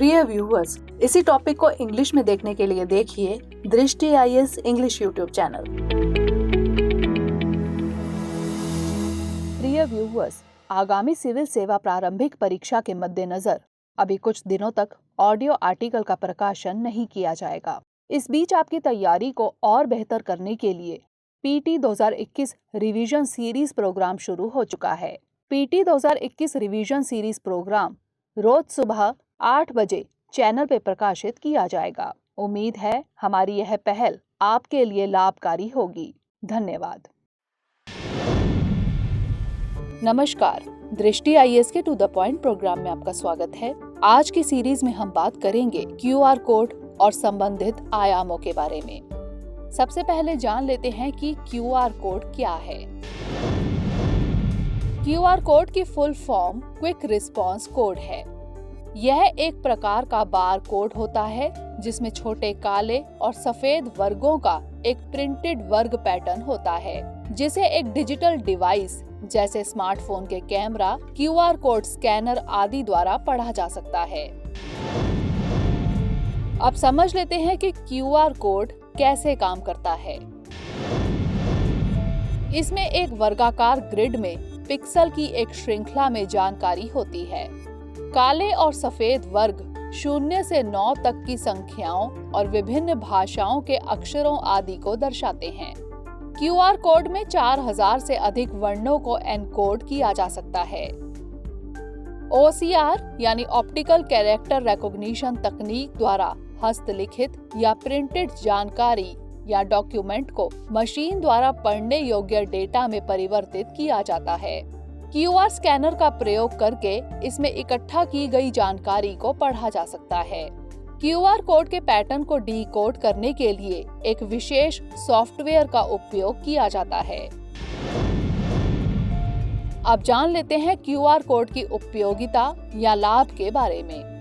प्रिय व्यूअर्स, इसी टॉपिक को इंग्लिश में देखने के लिए देखिए दृष्टि IAS इंग्लिश यूट्यूब चैनल। प्रिय व्यूअर्स, आगामी सिविल सेवा प्रारंभिक परीक्षा के मद्देनजर अभी कुछ दिनों तक ऑडियो आर्टिकल का प्रकाशन नहीं किया जाएगा। इस बीच आपकी तैयारी को और बेहतर करने के लिए PT 2021 रिवीजन सीरीज प्रोग्राम शुरू हो चुका है। PT 2021 रिवीजन सीरीज प्रोग्राम रोज सुबह 8 बजे चैनल पे प्रकाशित किया जाएगा। उम्मीद है हमारी यह पहल आपके लिए लाभकारी होगी। धन्यवाद। नमस्कार, दृष्टि IAS के टू द पॉइंट प्रोग्राम में आपका स्वागत है। आज की सीरीज में हम बात करेंगे QR कोड और संबंधित आयामों के बारे में। सबसे पहले जान लेते हैं कि QR कोड क्या है। QR कोड की full form quick response code है। यह एक प्रकार का बार कोड होता है जिसमें छोटे काले और सफेद वर्गों का एक प्रिंटेड वर्ग पैटर्न होता है, जिसे एक डिजिटल डिवाइस जैसे स्मार्टफोन के कैमरा, QR कोड स्कैनर आदि द्वारा पढ़ा जा सकता है। अब समझ लेते हैं कि QR कोड कैसे काम करता है। इसमें एक वर्गाकार ग्रिड में पिक्सल की एक श्रृंखला में जानकारी होती है। काले और सफेद वर्ग 0 से 9 तक की संख्याओं और विभिन्न भाषाओं के अक्षरों आदि को दर्शाते हैं। QR कोड में 4000 से अधिक वर्णों को एनकोड किया जा सकता है। OCR यानी ऑप्टिकल कैरेक्टर रिकॉग्निशन तकनीक द्वारा हस्तलिखित या प्रिंटेड जानकारी या डॉक्यूमेंट को मशीन द्वारा पढ़ने योग्य डेटा में परिवर्तित किया जाता है। QR स्कैनर का प्रयोग करके इसमें इकट्ठा की गई जानकारी को पढ़ा जा सकता है। QR कोड के पैटर्न को डिकोड करने के लिए एक विशेष सॉफ्टवेयर का उपयोग किया जाता है। अब जान लेते हैं QR कोड की उपयोगिता या लाभ के बारे में।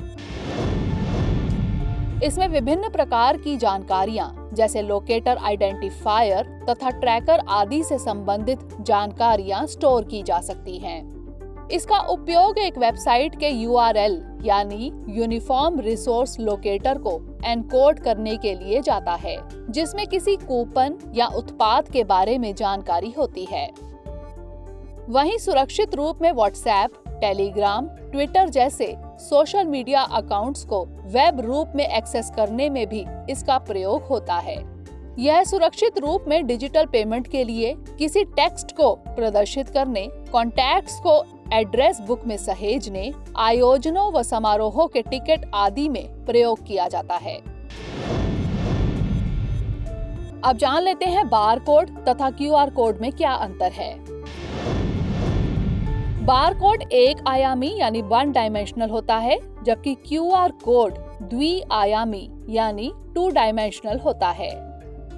इसमें विभिन्न प्रकार की जानकारियां जैसे लोकेटर आइडेंटिफायर तथा ट्रैकर आदि से संबंधित जानकारियां स्टोर की जा सकती हैं। इसका उपयोग एक वेबसाइट के URL यानी यूनिफॉर्म रिसोर्स लोकेटर को एनकोड करने के लिए जाता है, जिसमें किसी कूपन या उत्पाद के बारे में जानकारी होती है। वहीं सुरक्षित रूप में WhatsApp, टेलीग्राम, ट्विटर जैसे सोशल मीडिया अकाउंट्स को वेब रूप में एक्सेस करने में भी इसका प्रयोग होता है। यह सुरक्षित रूप में डिजिटल पेमेंट के लिए, किसी टेक्स्ट को प्रदर्शित करने, कॉन्टैक्ट्स को एड्रेस बुक में सहेजने, आयोजनों व समारोहों के टिकट आदि में प्रयोग किया जाता है। अब जान लेते हैं बार कोड तथा QR कोड में क्या अंतर है। बार कोड एक आयामी यानी 1 डायमेंशनल होता है, जबकि QR कोड द्विआयामी यानी 2 डायमेंशनल होता है।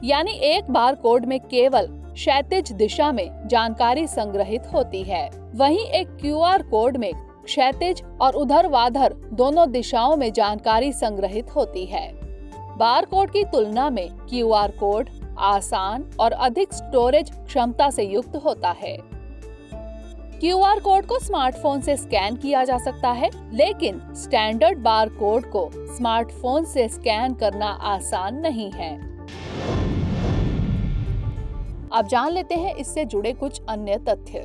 यानी एक बार कोड में केवल क्षैतिज दिशा में जानकारी संग्रहित होती है, वहीं एक QR कोड में क्षैतिज और ऊर्ध्वाधर दोनों दिशाओं में जानकारी संग्रहित होती है। बार कोड की तुलना में QR कोड आसान और अधिक स्टोरेज क्षमता से युक्त होता है। QR कोड को स्मार्टफोन से स्कैन किया जा सकता है, लेकिन स्टैंडर्ड बार कोड को स्मार्टफोन से स्कैन करना आसान नहीं है। अब जान लेते हैं इससे जुड़े कुछ अन्य तथ्य।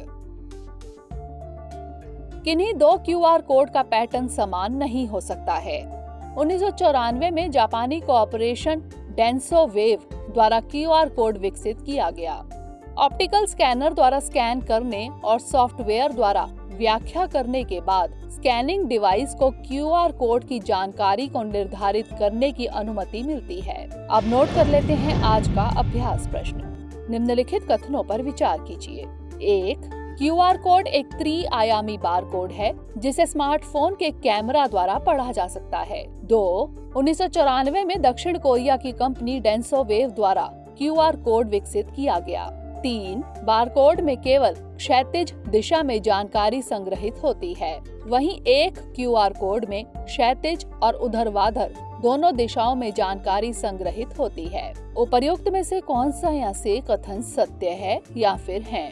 किन्हीं दो QR कोड का पैटर्न समान नहीं हो सकता है। 1994 में जापानी कॉर्पोरेशन डेंसो वेव द्वारा QR कोड विकसित किया गया। ऑप्टिकल स्कैनर द्वारा स्कैन करने और सॉफ्टवेयर द्वारा व्याख्या करने के बाद स्कैनिंग डिवाइस को QR कोड की जानकारी को निर्धारित करने की अनुमति मिलती है। अब नोट कर लेते हैं आज का अभ्यास प्रश्न। निम्नलिखित कथनों पर विचार कीजिए। 1. QR कोड एक त्रिआयामी बार कोड है जिसे स्मार्टफोन के कैमरा द्वारा पढ़ा जा सकता है। 2. 1994 में दक्षिण कोरिया की कंपनी डेंसो वेव द्वारा QR कोड विकसित किया गया। 3. बारकोड में केवल क्षैतिज दिशा में जानकारी संग्रहित होती है, वहीं एक QR कोड में क्षैतिज और ऊर्ध्वाधर दोनों दिशाओं में जानकारी संग्रहित होती है। उपर्युक्त में से कौन सा या से कथन सत्य है या फिर है?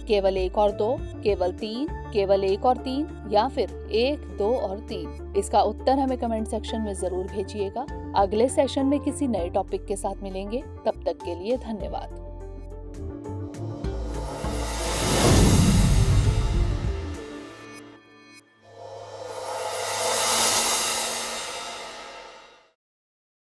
केवल 1 और 2, केवल 3, केवल 1 और 3 या फिर 1, 2 और 3? इसका उत्तर हमें कमेंट सेक्शन में जरूर भेजिएगा। अगले सेशन में किसी नए टॉपिक के साथ मिलेंगे। तब तक के लिए धन्यवाद।